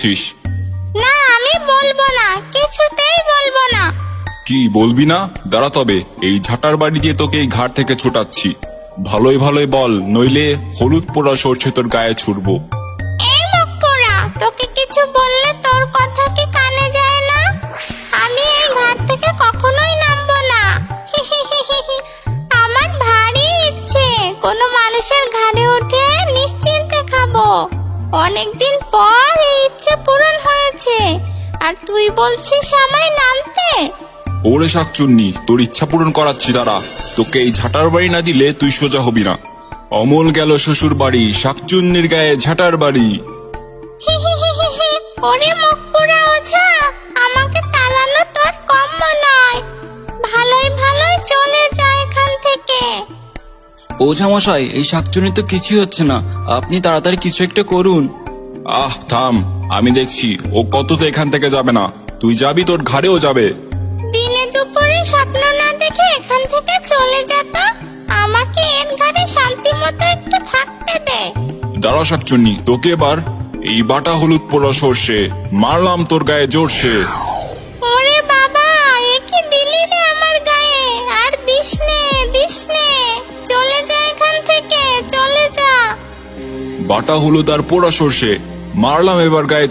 ছিস। না, আমি বলবো না, কিছুতেই বলবো না। কি বলবি না? দাঁড়া তবে, এই ঝাঁটার বাড়ি দিয়ে তোকে এই ঘাট থেকে ছোটাচ্ছি। ভালোই ভালোই বল, নইলে হলুদ পোড়া সর্ষে তোর গায়ে ছুড়বো। এই মুখ পোড়া, তোকে কিছু বললে তোর কথা কি কানে যায় না? আমি এই ঘাট থেকে কখনোই নামবো না। আমার ভারী ইচ্ছে কোনো মানুষের ঘাড়ে উঠে নিশ্চিন্তে খাবো। অনেকদিন পর এই ইচ্ছে পূরণ হয়েছে, আর তুই বলছিস আমায় নামতে? ওরে শাকচুন্নি, তোর ইচ্ছা পূরণ করাচ্ছি দাঁড়া। তোকে এই ঝাঁটার বাড়ি না দিলে তুই সোজা হবি না। অমল গেল শ্বশুর বাড়ি, শাকচুন্নির গায়ে ঝাঁটার বাড়ি। ওরে মুখ পোড়া ওঝা, আমাকে তাড়ানো তোর কম্ম নয়। ভালোই ভালোই চলে যা এখান থেকে। ওঝা মশাই, এই শাকচুনি তো কিছুই হচ্ছে না, আপনি তাড়াতাড়ি কিছু একটা করুন। আহ থাম, আমি দেখছি ও কততে এখান থেকে যাবে না। তুই যাবি, তোর ঘাড়েও যাবে। দিনে দুপুরে স্বপ্ন না দেখে এখান থেকে চলে যেত। আমাকে এর ঘরে শান্তি মতো একটু থাকতে দে। দাঁড়া শাকচুন্নি, তোকে এবার এই বাটা হলুদ পোড়া সর্ষে মারলাম তোর গায়ে জোরসে। ওরে বাবা, এ কি দিলি রে আমার গায়ে? আর দিস নে, দিস নে। চলে যা এখান থেকে, চলে যা। বাটা হলুদ আর পোড়া সর্ষে মারলাম এবার গায়ে।